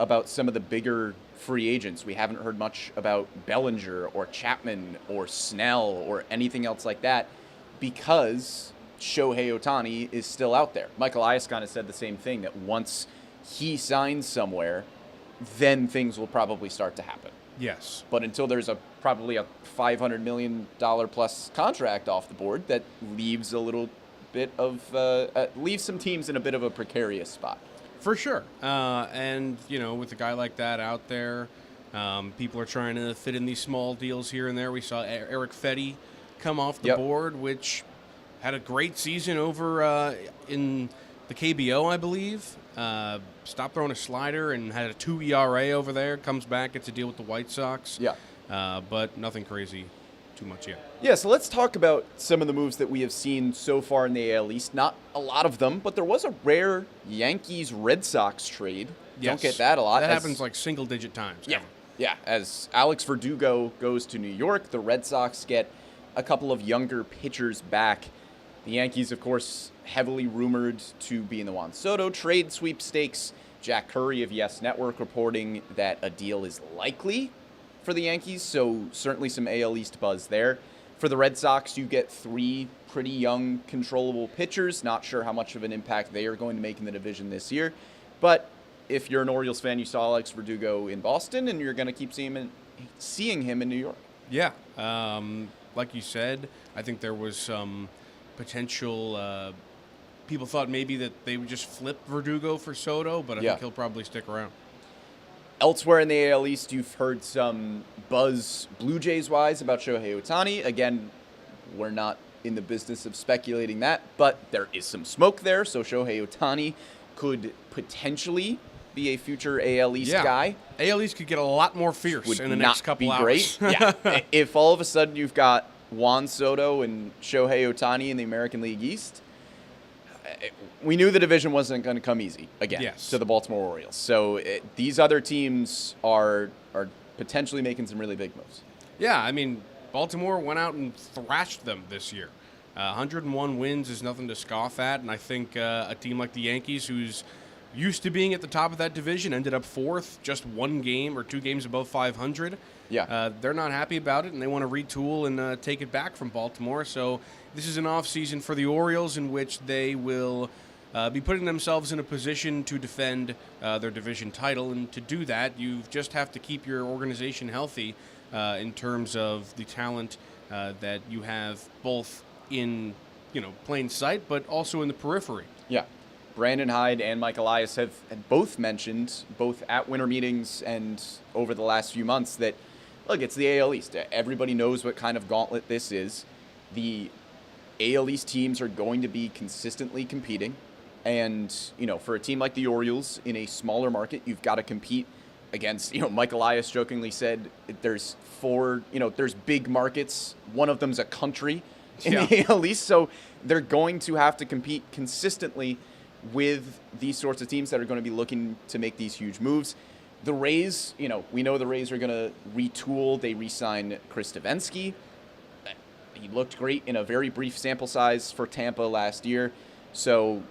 about some of the bigger free agents. We haven't heard much about Bellinger or Chapman or Snell or anything else like that because Shohei Ohtani is still out there. Michael Elias kind of said the same thing, that once he signs somewhere, then things will probably start to happen. Yes. But until there's probably a $500 million plus contract off the board, that leaves a little bit of leaves some teams in a bit of a precarious spot. For sure. And, with a guy like that out there, people are trying to fit in these small deals here and there. We saw Eric Fetty come off the board, which had a great season over in the KBO, I believe. Stopped throwing a slider and had a 2 ERA over there. Comes back, gets a deal with the White Sox. Yeah. But nothing crazy too much yet. Yeah, so let's talk about some of the moves that we have seen so far in the AL East. Not a lot of them, but there was a rare Yankees-Red Sox trade. Yes. Don't get that a lot. That happens like single-digit times. Yeah. Ever. Yeah, as Alex Verdugo goes to New York, the Red Sox get a couple of younger pitchers back. The Yankees, of course, heavily rumored to be in the Juan Soto trade sweepstakes. Jack Curry of Yes Network reporting that a deal is likely for the Yankees, so certainly some AL East buzz there. For the Red Sox, you get 3 pretty young, controllable pitchers. Not sure how much of an impact they are going to make in the division this year. But if you're an Orioles fan, you saw Alex Verdugo in Boston, and you're going to keep seeing him in New York. Yeah. Like you said, I think there was some potential people thought maybe that they would just flip Verdugo for Soto, but I think he'll probably stick around. Elsewhere in the AL East, you've heard some buzz Blue Jays-wise about Shohei Ohtani. Again, we're not in the business of speculating that, but there is some smoke there, so Shohei Ohtani could potentially be a future AL East guy. AL East could get a lot more fierce in the next couple hours. Great. Yeah. If all of a sudden you've got Juan Soto and Shohei Ohtani in the American League East, we knew the division wasn't going to come easy again to the Baltimore Orioles. So these other teams are potentially making some really big moves. Yeah, I mean, Baltimore went out and thrashed them this year. 101 wins is nothing to scoff at, and I think a team like the Yankees, who's used to being at the top of that division, ended up 4th, just 1 game or 2 games above 500. Yeah. They're not happy about it, and they want to retool and take it back from Baltimore. So this is an offseason for the Orioles in which they will be putting themselves in a position to defend their division title. And to do that, you just have to keep your organization healthy in terms of the talent that you have both in plain sight, but also in the periphery. Yeah. Brandon Hyde and Mike Elias have both mentioned, both at winter meetings and over the last few months, that, look, it's the AL East. Everybody knows what kind of gauntlet this is. The AL East teams are going to be consistently competing. And, for a team like the Orioles in a smaller market, you've got to compete against, Mike Elias jokingly said there's 4, there's big markets. One of them's a country in the AL East. So they're going to have to compete consistently with these sorts of teams that are going to be looking to make these huge moves. The Rays, we know the Rays are going to retool. They re-sign Chris Davinsky. He looked great in a very brief sample size for Tampa last year. So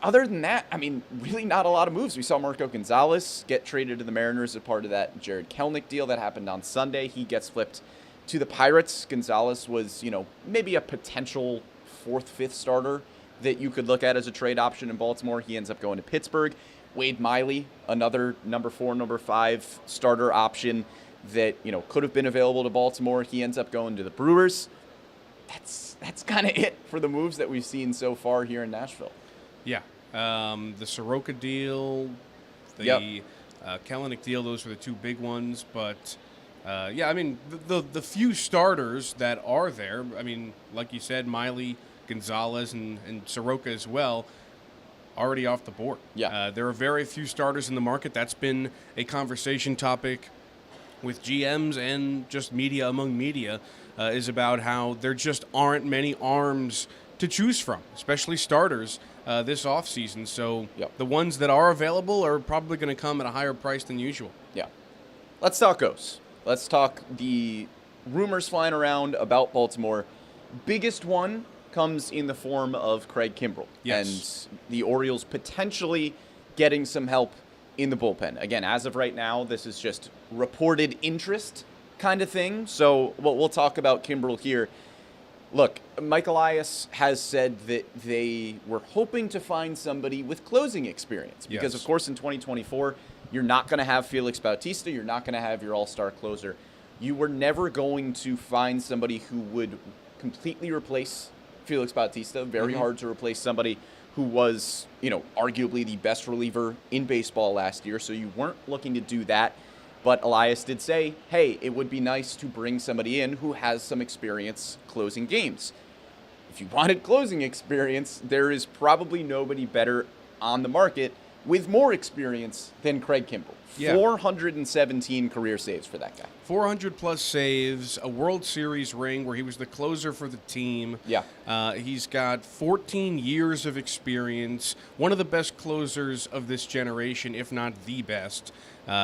other than that, I mean, really not a lot of moves. We saw Marco Gonzalez get traded to the Mariners as part of that Jared Kelenic deal that happened on Sunday. He gets flipped to the Pirates. Gonzalez was, maybe a potential 4th, 5th starter that you could look at as a trade option in Baltimore. He ends up going to Pittsburgh. Wade Miley, another number 4, number 5 starter option that, could have been available to Baltimore. He ends up going to the Brewers. That's kind of it for the moves that we've seen so far here in Nashville. Yeah. The Soroka deal, the Kelenic deal, those were the 2 big ones. But, I mean, the few starters that are there, I mean, like you said, Miley, Gonzalez, and Soroka as well, already off the board. Yeah. There are very few starters in the market. That's been a conversation topic with GMs and just media among media, is about how there just aren't many arms to choose from, especially starters this offseason. So the ones that are available are probably going to come at a higher price than usual. Yeah. Let's talk O's. Let's talk the rumors flying around about Baltimore. Biggest one comes in the form of Craig Kimbrel. Yes. And the Orioles potentially getting some help in the bullpen. Again, as of right now, this is just reported interest kind of thing. So we'll talk about Kimbrel here. Look, Mike Elias has said that they were hoping to find somebody with closing experience because, of course, in 2024, you're not going to have Felix Bautista. You're not going to have your all-star closer. You were never going to find somebody who would completely replace Felix Bautista. Very hard to replace somebody who was, arguably the best reliever in baseball last year. So you weren't looking to do that. But Elias did say, hey, it would be nice to bring somebody in who has some experience closing games. If you wanted closing experience, there is probably nobody better on the market with more experience than Craig Kimbrel. Yeah. 417 career saves for that guy. 400-plus saves, a World Series ring where he was the closer for the team. Yeah. He's got 14 years of experience, one of the best closers of this generation, if not the best,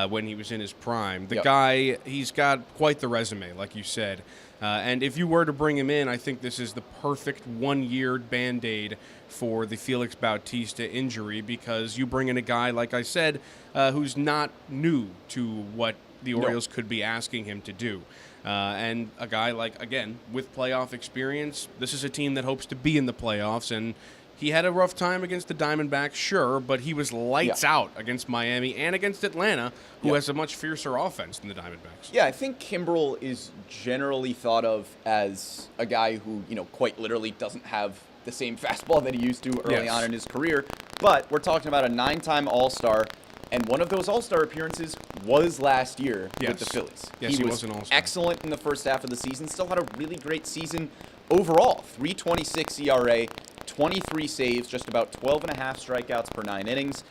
when he was in his prime. The guy, he's got quite the resume, like you said. And if you were to bring him in, I think this is the perfect one-year Band-Aid for the Felix Bautista injury because you bring in a guy, like I said, who's not new to what the Orioles could be asking him to do. And a guy like, again, with playoff experience, this is a team that hopes to be in the playoffs, and he had a rough time against the Diamondbacks, sure, but he was lights out against Miami and against Atlanta, who has a much fiercer offense than the Diamondbacks. Yeah, I think Kimbrel is generally thought of as a guy who, quite literally doesn't have the same fastball that he used to early on in his career. But we're talking about a 9-time All-Star, and one of those All-Star appearances was last year with the Phillies. Yes, he was an All-Star. Excellent in the first half of the season. Still had a really great season overall. 3.26 ERA, 23 saves, just about 12.5 strikeouts per 9 innings.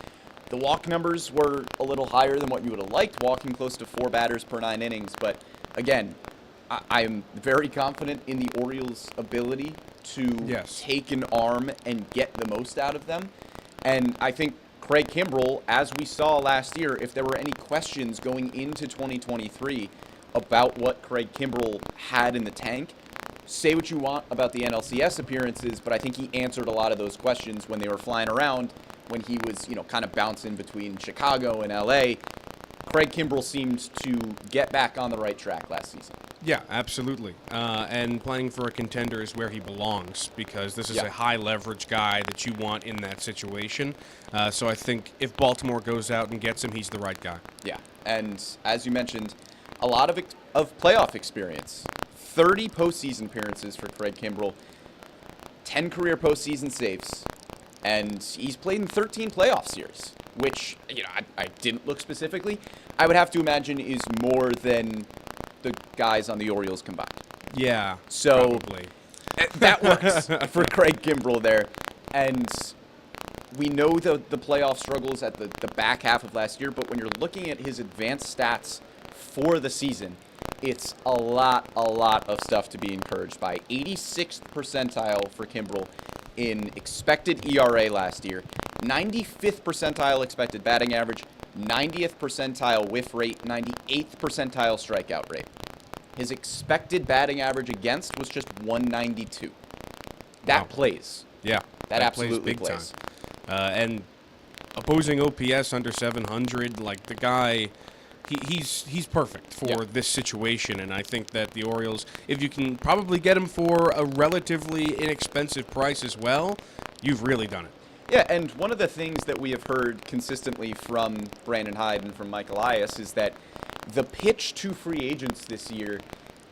The walk numbers were a little higher than what you would have liked, walking close to 4 batters per 9 innings. But again, I am very confident in the Orioles' ability to take an arm and get the most out of them. And I think Craig Kimbrel, as we saw last year, if there were any questions going into 2023 about what Craig Kimbrel had in the tank, say what you want about the NLCS appearances, but I think he answered a lot of those questions when they were flying around, when he was, kind of bouncing between Chicago and LA. Craig Kimbrel seemed to get back on the right track last season. Yeah, absolutely. And playing for a contender is where he belongs because this is a high-leverage guy that you want in that situation. So I think if Baltimore goes out and gets him, he's the right guy. Yeah, and as you mentioned, a lot of playoff experience. 30 postseason appearances for Craig Kimbrel, 10 career postseason saves, and he's played in 13 playoff series, which, I didn't look specifically. I would have to imagine is more than the guys on the Orioles combined. Yeah, so probably. That works for Craig Kimbrel there. And we know the playoff struggles at the back half of last year, but when you're looking at his advanced stats for the season, it's a lot of stuff to be encouraged by. 86th percentile for Kimbrel in expected ERA last year, 95th percentile expected batting average, 90th percentile whiff rate, 98th percentile strikeout rate. His expected batting average against was just 192. That plays. Yeah. That absolutely plays. plays. And opposing OPS under 700, like the guy, he's perfect for this situation. And I think that the Orioles, if you can probably get him for a relatively inexpensive price as well, you've really done it. Yeah, and one of the things that we have heard consistently from Brandon Hyde and from Mike Elias is that the pitch to free agents this year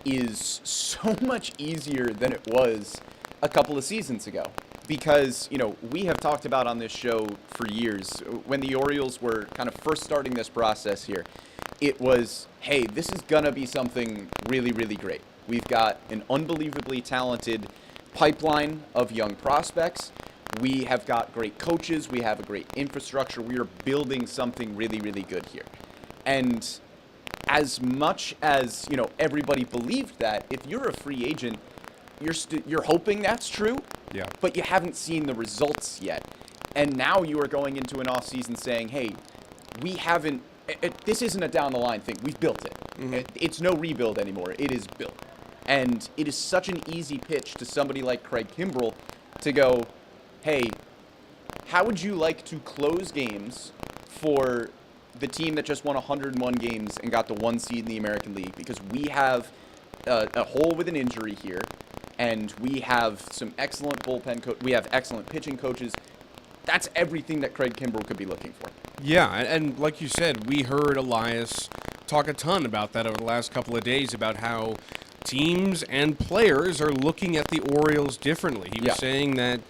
is so much easier than it was a couple of seasons ago. Because, we have talked about on this show for years, when the Orioles were kind of first starting this process here, it was, hey, this is going to be something really, really great. We've got an unbelievably talented pipeline of young prospects. We have got great coaches. We have a great infrastructure. We are building something really, really good here. And as much as, everybody believed that, if you're a free agent, you're hoping that's true, but you haven't seen the results yet. And now you are going into an offseason saying, hey, this isn't a down-the-line thing. We've built it. It's no rebuild anymore. It is built. And it is such an easy pitch to somebody like Craig Kimbrel to go, hey, how would you like to close games for the team that just won 101 games and got the 1 seed in the American League, because we have a hole with an injury here, and we have some excellent we have excellent pitching coaches. That's everything that Craig Kimbrel could be looking for. Yeah, and like you said, we heard Elias talk a ton about that over the last couple of days, about how teams and players are looking at the Orioles differently. He was saying that,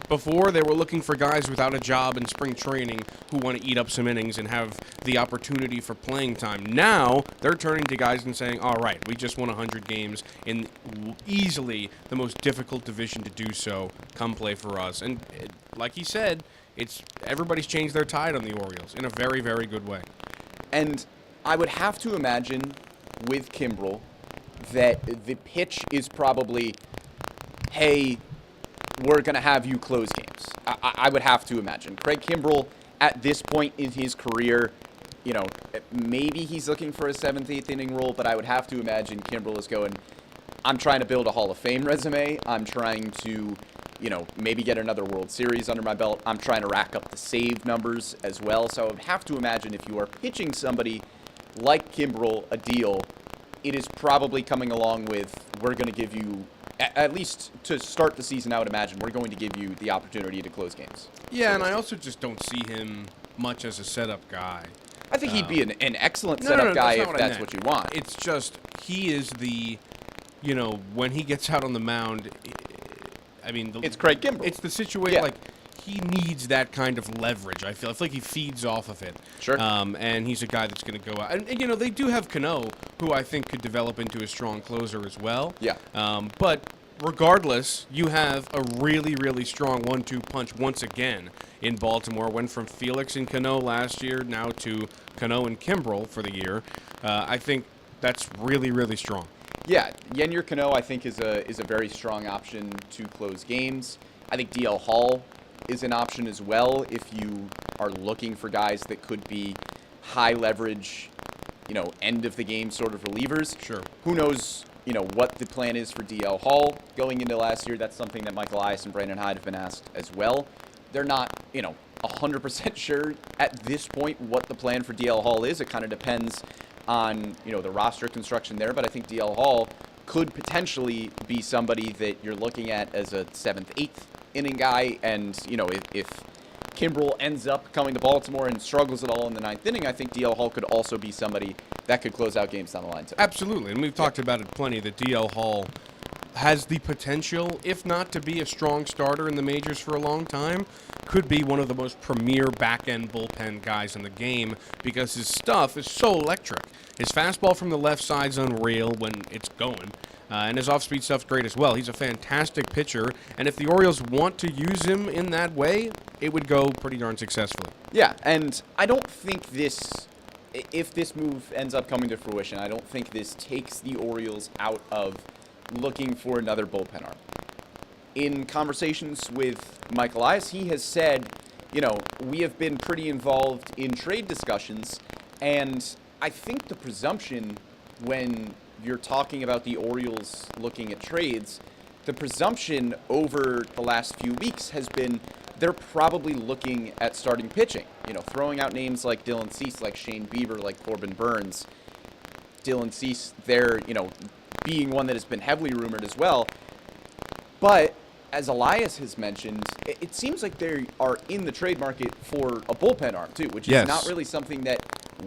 before they were looking for guys without a job in spring training who want to eat up some innings and have the opportunity for playing time. Now they're turning to guys and saying, all right, we just won 100 games in easily the most difficult division to do so. Come play for us. And like he said, everybody's changed their tide on the Orioles in a very, very good way. And I would have to imagine with Kimbrel that the pitch is probably, hey, we're going to have you close games. I would have to imagine. Craig Kimbrel, at this point in his career, maybe he's looking for a 7th, 8th inning role, but I would have to imagine Kimbrel is going, I'm trying to build a Hall of Fame resume. I'm trying to, maybe get another World Series under my belt. I'm trying to rack up the save numbers as well. So I would have to imagine if you are pitching somebody like Kimbrel a deal, it is probably coming along with, we're going to give you, at least to start the season, I would imagine, we're going to give you the opportunity to close games. Yeah, and I also just don't see him much as a setup guy. I think he'd be an excellent setup guy if that's what you want. It's just, he is the, when he gets out on the mound, it's Craig Kimbrel. It's the situation, he needs that kind of leverage, I feel. I feel like he feeds off of it. Sure. And he's a guy that's going to go out. And, they do have Cano, who I think could develop into a strong closer as well. Yeah. But regardless, you have a really, really strong 1-2 punch once again in Baltimore. Went from Felix and Cano last year, now to Cano and Kimbrel for the year. I think that's really, really strong. Yeah, Yennier Cano, I think, is a very strong option to close games. I think DL Hall is an option as well if you are looking for guys that could be high leverage, end of the game sort of relievers. Sure. Who knows, what the plan is for DL Hall going into last year. That's something that Michael Elias and Brandon Hyde have been asked as well. They're not, 100% sure at this point what the plan for DL Hall is. It kind of depends on, the roster construction there, but I think DL Hall could potentially be somebody that you're looking at as a 7th, 8th inning guy, and if Kimbrel ends up coming to Baltimore and struggles at all in the 9th inning, I think DL Hall could also be somebody that could close out games down the line too. Absolutely, and we've talked about it plenty, that DL Hall has the potential, if not to be a strong starter in the majors for a long time, could be one of the most premier back-end bullpen guys in the game, because his stuff is so electric. His fastball from the left side's unreal when it's going. And his off-speed stuff's great as well. He's a fantastic pitcher, and if the Orioles want to use him in that way, it would go pretty darn successfully. Yeah, and I don't think if this move ends up coming to fruition, I don't think this takes the Orioles out of looking for another bullpen arm. In conversations with Mike Elias, he has said, we have been pretty involved in trade discussions, and I think the presumption when you're talking about the Orioles looking at trades, the presumption over the last few weeks has been they're probably looking at starting pitching. Throwing out names like Dylan Cease, like Shane Bieber, like Corbin Burns. Dylan Cease, they're, being one that has been heavily rumored as well. But as Elias has mentioned, it seems like they are in the trade market for a bullpen arm too, which is not really something that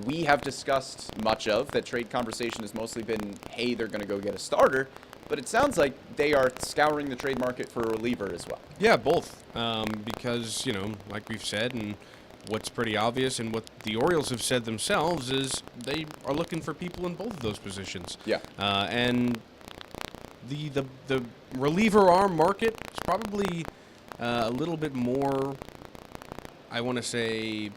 we have discussed much of. That trade conversation has mostly been, hey, they're going to go get a starter. But it sounds like they are scouring the trade market for a reliever as well. Yeah, both. Because, like we've said, and what's pretty obvious and what the Orioles have said themselves is they are looking for people in both of those positions. Yeah. And the reliever arm market is probably a little bit more, I want to say,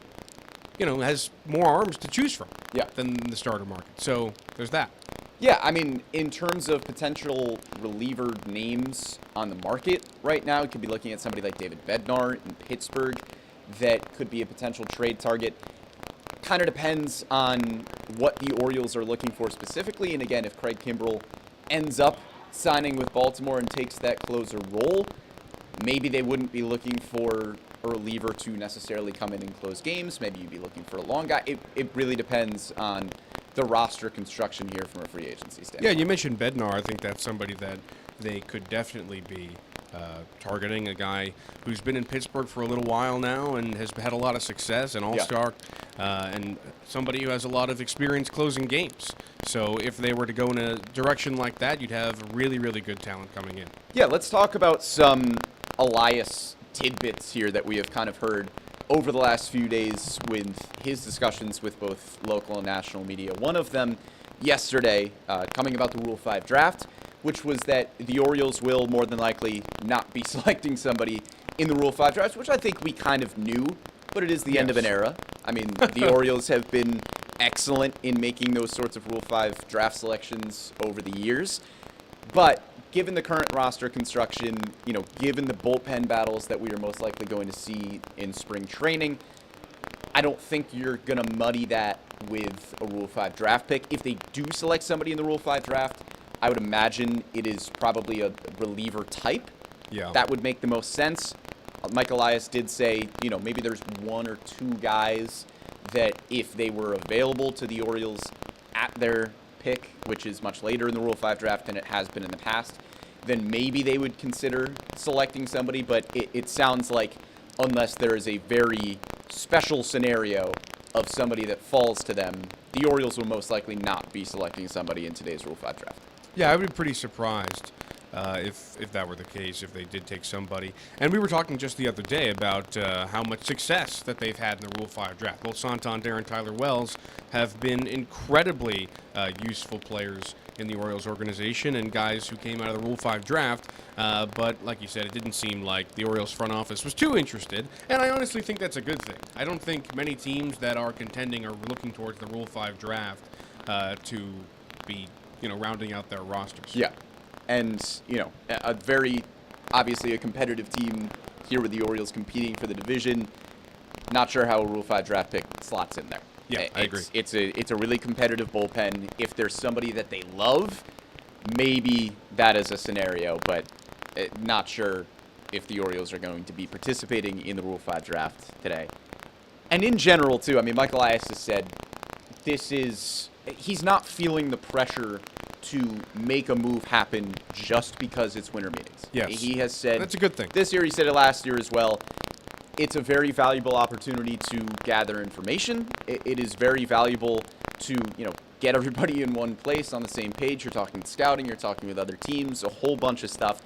has more arms to choose from than the starter market. So there's that. Yeah, I mean, in terms of potential reliever names on the market right now, you could be looking at somebody like David Bednar in Pittsburgh that could be a potential trade target. Kind of depends on what the Orioles are looking for specifically. And again, if Craig Kimbrel ends up signing with Baltimore and takes that closer role, maybe they wouldn't be looking for a reliever to necessarily come in and close games. Maybe you'd be looking for a long guy. It really depends on the roster construction here from a free agency standpoint. Yeah, you mentioned Bednar. I think that's somebody that they could definitely be targeting, a guy who's been in Pittsburgh for a little while now and has had a lot of success, an all-star, and somebody who has a lot of experience closing games. So if they were to go in a direction like that, you'd have really, really good talent coming in. Yeah, let's talk about some Elias tidbits here that we have kind of heard over the last few days with his discussions with both local and national media. One of them yesterday, coming about the Rule 5 draft, which was that the Orioles will more than likely not be selecting somebody in the Rule 5 draft, which I think we kind of knew, but it is the end of an era. I mean, the Orioles have been excellent in making those sorts of Rule 5 draft selections over the years. But given the current roster construction, given the bullpen battles that we are most likely going to see in spring training, I don't think you're going to muddy that with a Rule 5 draft pick. If they do select somebody in the Rule 5 draft, I would imagine it is probably a reliever type. Yeah. That would make the most sense. Mike Elias did say, maybe there's one or two guys that if they were available to the Orioles at their pick, which is much later in the Rule 5 draft than it has been in the past, then maybe they would consider selecting somebody. But it sounds like unless there is a very special scenario of somebody that falls to them, the Orioles will most likely not be selecting somebody in today's Rule 5 draft. Yeah, I would be pretty surprised if that were the case, if they did take somebody. And we were talking just the other day about how much success that they've had in the Rule 5 draft. Both Santander and Tyler Wells have been incredibly useful players in the Orioles organization and guys who came out of the Rule 5 draft. But like you said, it didn't seem like the Orioles front office was too interested. And I honestly think that's a good thing. I don't think many teams that are contending are looking towards the Rule 5 draft to be rounding out their rosters. Yeah. And, a very, obviously a competitive team here with the Orioles competing for the division. Not sure how a Rule 5 draft pick slots in there. Yeah, I agree. It's a really competitive bullpen. If there's somebody that they love, maybe that is a scenario, but not sure if the Orioles are going to be participating in the Rule 5 draft today. And in general, too, I mean, Mike Elias has said he's not feeling the pressure to make a move happen just because it's winter meetings. Yes. He has said that's a good thing. This year, he said it last year as well. It's a very valuable opportunity to gather information. It is very valuable to, get everybody in one place on the same page. You're talking scouting, you're talking with other teams, a whole bunch of stuff.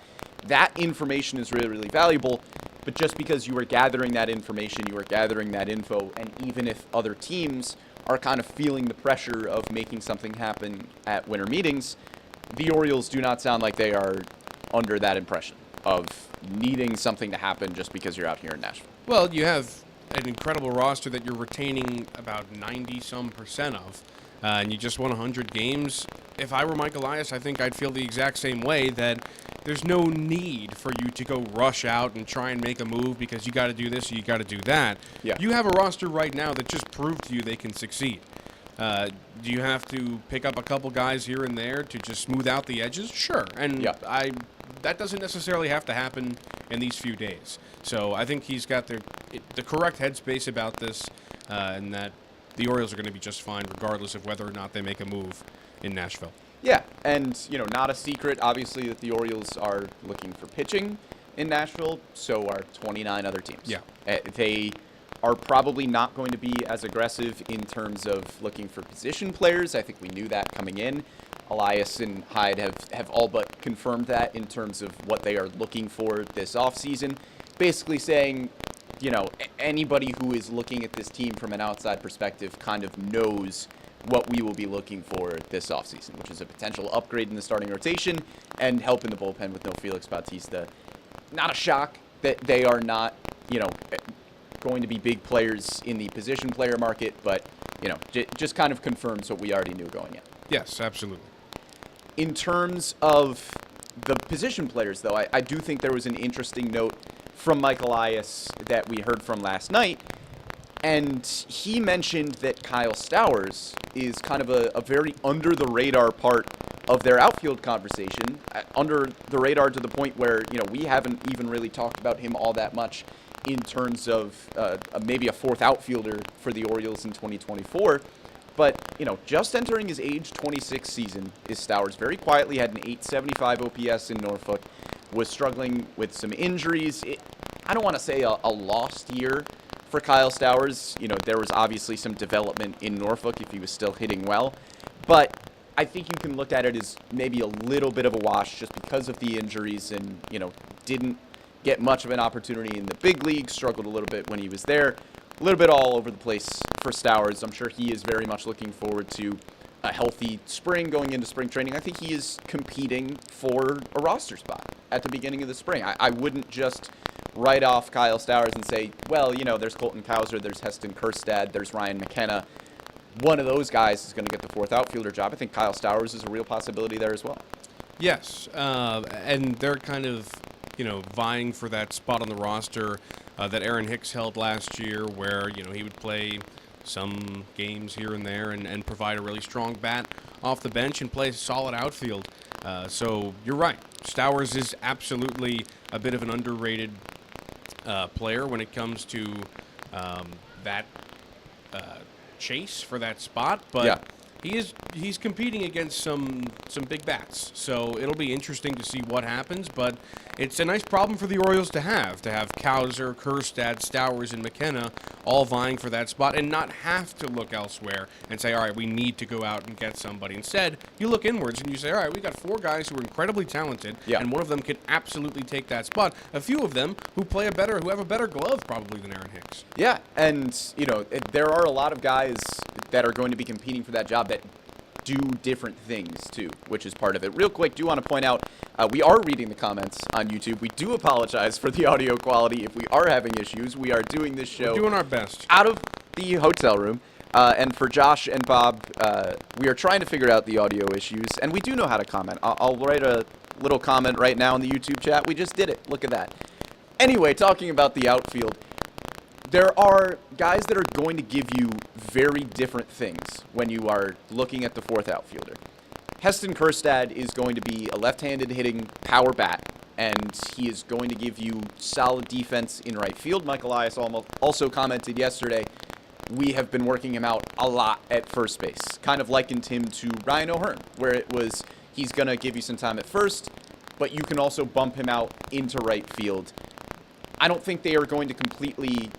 That information is really, really valuable. But just because you are gathering that information, you are gathering that info, and even if other teams are kind of feeling the pressure of making something happen at winter meetings, the Orioles do not sound like they are under that impression of needing something to happen just because you're out here in Nashville. Well, you have an incredible roster that you're retaining about 90% of, and you just won 100 games. If I were Mike Elias, I think I'd feel the exact same way, that there's no need for you to go rush out and try and make a move because you got to do this or you got to do that. Yeah. You have a roster right now that just proved to you they can succeed. Do you have to pick up a couple guys here and there to just smooth out the edges? Sure. And that doesn't necessarily have to happen in these few days. So I think he's got the correct headspace about this, and that the Orioles are going to be just fine regardless of whether or not they make a move in Nashville. Yeah, and, not a secret, obviously, that the Orioles are looking for pitching in Nashville, so are 29 other teams. Yeah. They are probably not going to be as aggressive in terms of looking for position players. I think we knew that coming in. Elias and Hyde have all but confirmed that in terms of what they are looking for this offseason. Basically saying, anybody who is looking at this team from an outside perspective kind of knows what we will be looking for this offseason, which is a potential upgrade in the starting rotation and help in the bullpen with no Felix Bautista. Not a shock that they are not, going to be big players in the position player market, but, just kind of confirms what we already knew going in. Yes, absolutely. In terms of the position players, though, I do think there was an interesting note from Mike Elias that we heard from last night, and he mentioned that Kyle Stowers is kind of a very under-the-radar part of their outfield conversation, under the radar to the point where, we haven't even really talked about him all that much in terms of maybe a fourth outfielder for the Orioles in 2024. But, just entering his age 26 season is Stowers. Very quietly had an 875 OPS in Norfolk, was struggling with some injuries. I don't want to say a lost year for Kyle Stowers. There was obviously some development in Norfolk if he was still hitting well. But I think you can look at it as maybe a little bit of a wash just because of the injuries and, didn't get much of an opportunity in the big league, struggled a little bit when he was there. A little bit all over the place for Stowers. I'm sure he is very much looking forward to a healthy spring going into spring training. I think he is competing for a roster spot at the beginning of the spring. I wouldn't just write off Kyle Stowers and say, well, there's Colton Cowser, there's Heston Kjerstad, there's Ryan McKenna. One of those guys is going to get the fourth outfielder job. I think Kyle Stowers is a real possibility there as well. Yes, and they're kind of, vying for that spot on the roster that Aaron Hicks held last year where, he would play some games here and there and provide a really strong bat off the bench and play a solid outfield. So you're right. Stowers is absolutely a bit of an underrated player when it comes to that chase for that spot. But yeah. He's competing against some big bats, so it'll be interesting to see what happens. But it's a nice problem for the Orioles to have Cowser, Kjerstad, Stowers, and McKenna all vying for that spot, and not have to look elsewhere and say, all right, we need to go out and get somebody. Instead, you look inwards and you say, all right, we got four guys who are incredibly talented, and one of them could absolutely take that spot. A few of them who have a better glove probably than Aaron Hicks. Yeah, and there are a lot of guys that are going to be competing for that job that do different things too, which is part of it. Real quick, do want to point out, we are reading the comments on YouTube. We do apologize for the audio quality if we are having issues. We are doing this show We're doing our best out of the hotel room. And for Josh and Bob, we are trying to figure out the audio issues, and we do know how to comment. I'll write a little comment right now in the YouTube chat. We just did it. Look at that. Anyway, talking about the outfield, there are guys that are going to give you very different things when you are looking at the fourth outfielder. Heston Kjerstad is going to be a left-handed hitting power bat, and he is going to give you solid defense in right field. Mike Elias also commented yesterday, we have been working him out a lot at first base. Kind of likened him to Ryan O'Hearn, where it was he's going to give you some time at first, but you can also bump him out into right field. I don't think they are going to completely,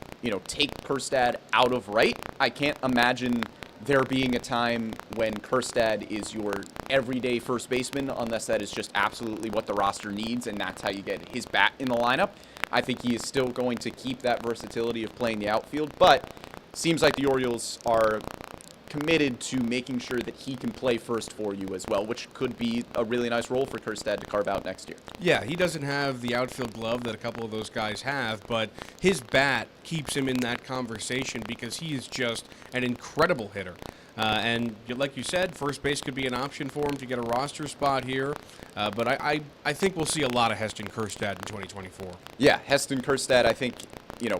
take Kjerstad out of right. I can't imagine there being a time when Kjerstad is your everyday first baseman, unless that is just absolutely what the roster needs, and that's how you get his bat in the lineup. I think he is still going to keep that versatility of playing the outfield, but seems like the Orioles are committed to making sure that he can play first for you as well, which could be a really nice role for Kjerstad to carve out next year. Yeah, he doesn't have the outfield glove that a couple of those guys have, but his bat keeps him in that conversation because he is just an incredible hitter. And like you said, first base could be an option for him to get a roster spot here. But I think we'll see a lot of Heston Kjerstad in 2024. Yeah, Heston Kjerstad, I think,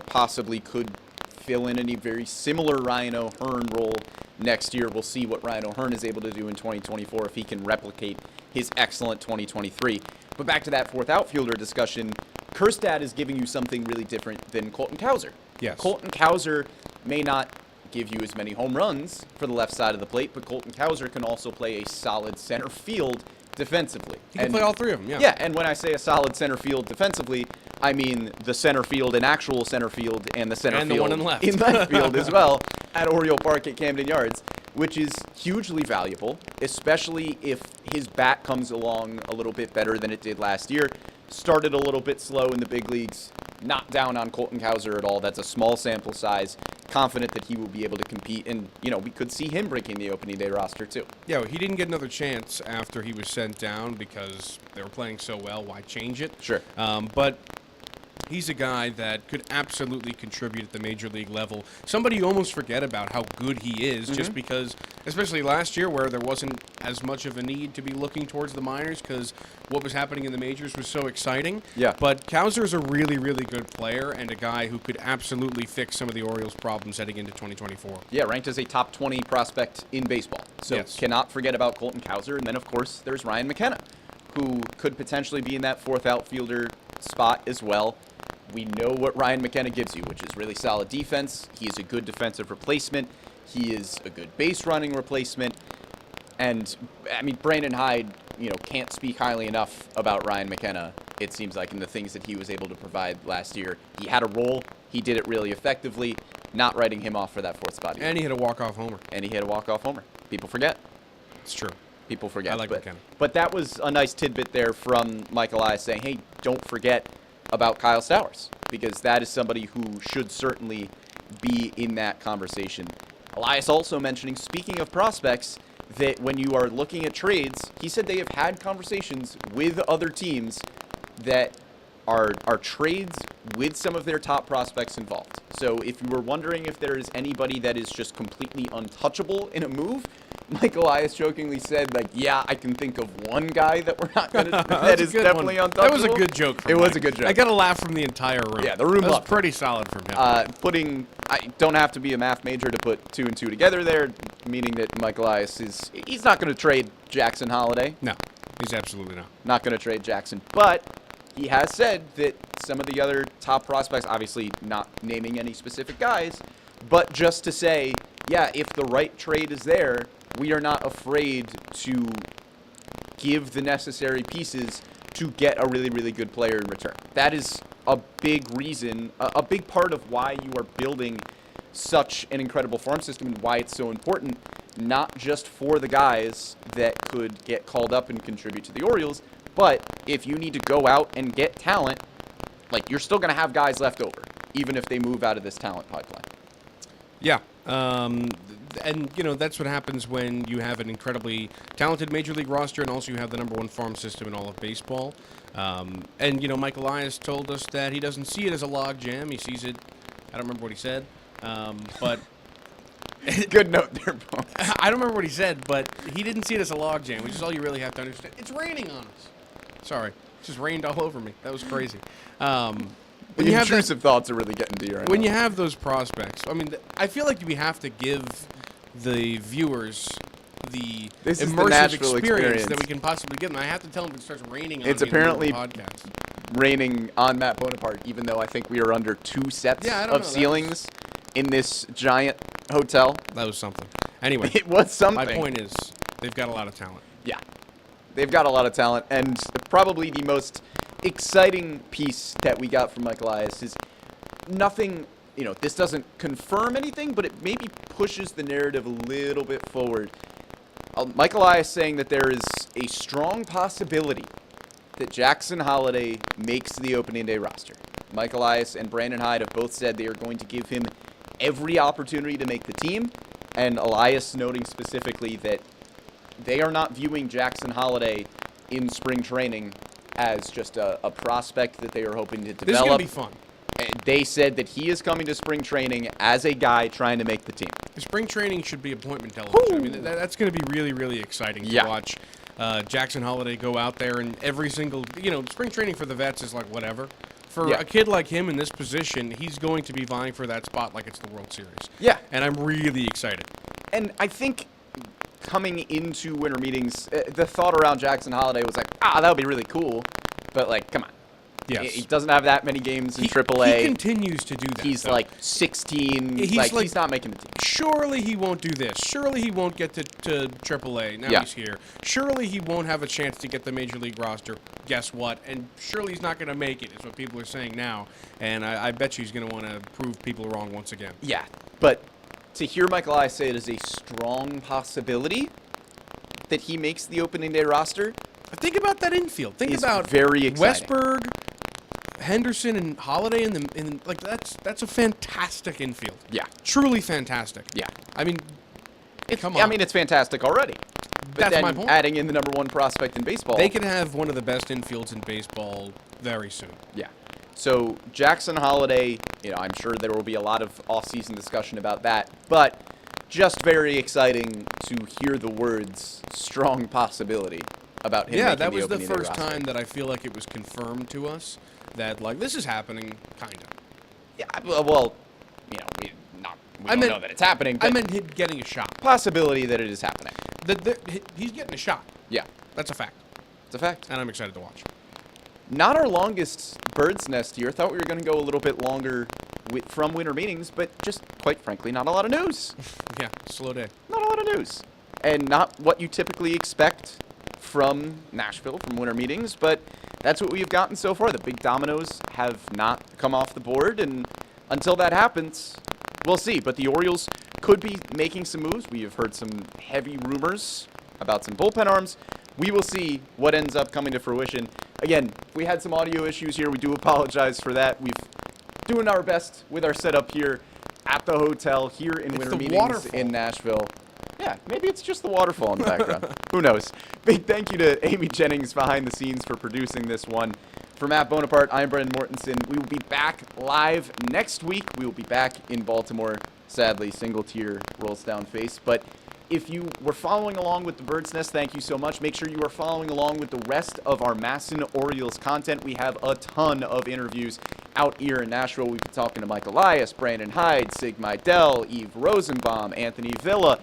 possibly could fill in a very similar Ryan O'Hearn role next year. We'll see what Ryan O'Hearn is able to do in 2024 if he can replicate his excellent 2023. But back to that fourth outfielder discussion, Kjerstad is giving you something really different than Colton Cowser. Yes. Colton Cowser may not give you as many home runs for the left side of the plate, but Colton Cowser can also play a solid center field defensively. He can play all three of them, yeah. Yeah, and when I say a solid center field defensively, I mean the center field and actual center field and the center and field the one in left. in left field as well at Oriole Park at Camden Yards, which is hugely valuable, especially if his bat comes along a little bit better than it did last year. Started a little bit slow in the big leagues, not down on Colton Cowser at all. That's a small sample size. Confident that he will be able to compete, and we could see him breaking the opening day roster too. Yeah, well, he didn't get another chance after he was sent down because they were playing so well. Why change it? Sure. But He's a guy that could absolutely contribute at the major league level. Somebody you almost forget about how good he is, just because, especially last year where there wasn't as much of a need to be looking towards the minors because what was happening in the majors was so exciting. Yeah. But Cowser is a really, really good player and a guy who could absolutely fix some of the Orioles' problems heading into 2024. Yeah, ranked as a top 20 prospect in baseball. So Yes. cannot forget about Colton Cowser. And then, of course, there's Ryan McKenna, who could potentially be in that fourth outfielder spot as well. We know what Ryan McKenna gives you, which is really solid defense. He is a good defensive replacement. He is a good base running replacement. And, I mean, Brandon Hyde, can't speak highly enough about Ryan McKenna, it seems like, in the things that he was able to provide last year. He had a role. He did it really effectively, not writing him off for that fourth spot either. And he hit a walk-off homer. People forget. It's true. People forget. I like McKenna. But that was a nice tidbit there from Mike Elias saying, hey, don't forget about Kyle Stowers, because that is somebody who should certainly be in that conversation. Elias also mentioning, speaking of prospects, that when you are looking at trades, he said they have had conversations with other teams that are trades with some of their top prospects involved. So if you were wondering if there is anybody that is just completely untouchable in a move, Mike Elias jokingly said, yeah, I can think of one guy that we're not going to, that is definitely untouchable. That was a good joke from It Mike. was a good joke. I got a laugh from the entire room. Yeah, the room That was loved it. pretty solid from him. I don't have to be a math major to put 2 and 2 together there, meaning that Mike Elias he's not going to trade Jackson Holiday. No, he's absolutely not. Not going to trade Jackson, but he has said that some of the other top prospects, obviously not naming any specific guys, but just to say, yeah, if the right trade is there, we are not afraid to give the necessary pieces to get a really, really good player in return. That is a big reason, a big part of why you are building such an incredible farm system and why it's so important, not just for the guys that could get called up and contribute to the Orioles, but if you need to go out and get talent, you're still going to have guys left over, even if they move out of this talent pipeline. Yeah. And, that's what happens when you have an incredibly talented major league roster and also you have the number one farm system in all of baseball. And, Mike Elias told us that he doesn't see it as a log jam. He sees it, I don't remember what he said, but... Good note there, Bones. I don't remember what he said, but he didn't see it as a log jam, which is all you really have to understand. It's raining on us. Sorry. It just rained all over me. That was crazy. The intrusive thoughts are really getting to you right now. When you have those prospects, I mean, I feel like we have to give the viewers the immersive experience that we can possibly give them. I have to tell them it starts raining on it's me apparently in the podcast. Raining on Matt Bonaparte, even though I think we are under 2 sets of ceilings in this giant hotel. That was something. Anyway, it was something. My point is, they've got a lot of talent. Yeah. They've got a lot of talent, and probably the most exciting piece that we got from Mike Elias is nothing, this doesn't confirm anything, but it maybe pushes the narrative a little bit forward. Mike Elias saying that there is a strong possibility that Jackson Holiday makes the opening day roster. Mike Elias and Brandon Hyde have both said they are going to give him every opportunity to make the team, and Elias noting specifically that they are not viewing Jackson Holiday in spring training as just a prospect that they are hoping to develop. This is going to be fun. They said that he is coming to spring training as a guy trying to make the team. The spring training should be appointment television. I mean, that's going to be really, really exciting to watch Jackson Holiday go out there and every single, spring training for the vets is like whatever. For a kid like him in this position, he's going to be vying for that spot like it's the World Series. Yeah. And I'm really excited. And I think coming into winter meetings, the thought around Jackson Holiday was that would be really cool. But, come on. Yes. He doesn't have that many games in AAA. He continues to do that. He's, 16. He's not making the team. Surely he won't do this. Surely he won't get to AAA. Now he's here. Surely he won't have a chance to get the Major League roster. Guess what? And surely he's not going to make it, is what people are saying now. And I bet you he's going to want to prove people wrong once again. Yeah, but to hear Mike Elias say it is a strong possibility that he makes the opening day roster. Think about that infield. Think about very exciting. Westberg, Henderson, and Holiday that's a fantastic infield. Yeah, truly fantastic. Yeah, I mean, come on. I mean, it's fantastic already. But that's then my point. Adding in the number one prospect in baseball, they could have one of the best infields in baseball very soon. Yeah, So Jackson Holiday, I'm sure there will be a lot of offseason discussion about that, but just very exciting to hear the words "strong possibility" about him. Yeah, that was the opening day first roster. time that I feel like it was confirmed to us that this is happening, kind of. Yeah, well, we don't know that it's happening, but I meant him getting a shot. possibility that it is happening. He's getting a shot. Yeah, That's a fact, it's a fact. and I'm excited to watch. Not our longest bird's nest here. Thought we were going to go a little bit longer from winter meetings, but just quite frankly, not a lot of news. Yeah, slow day. Not a lot of news. And not what you typically expect from Nashville, from winter meetings, but that's what we've gotten so far. The big dominoes have not come off the board, and until that happens, we'll see. But the Orioles could be making some moves. We have heard some heavy rumors about some bullpen arms. We will see what ends up coming to fruition. Again, we had some audio issues here. We do apologize for that. We've doing our best with our setup here at the hotel here in winter the meetings waterfall. in Nashville. Yeah, maybe it's just the waterfall in the background. Who knows? Big thank you to Amy Jennings behind the scenes for producing this one. For Matt Bonaparte, I'm Brendan Mortensen. We will be back live next week. We will be back in Baltimore. Sadly, single tier rolls down face. But if you were following along with the Bird's Nest, thank you so much. Make sure you are following along with the rest of our MASN Orioles content. We have a ton of interviews out here in Nashville. We've been talking to Mike Elias, Brandon Hyde, Sig Meidel, Eve Rosenbaum, Anthony Villa.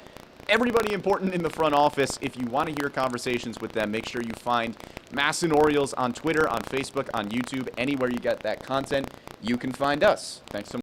Everybody important in the front office. If you want to hear conversations with them, make sure you find MASN Orioles on Twitter, on Facebook, on YouTube, anywhere you get that content, you can find us. Thanks so much.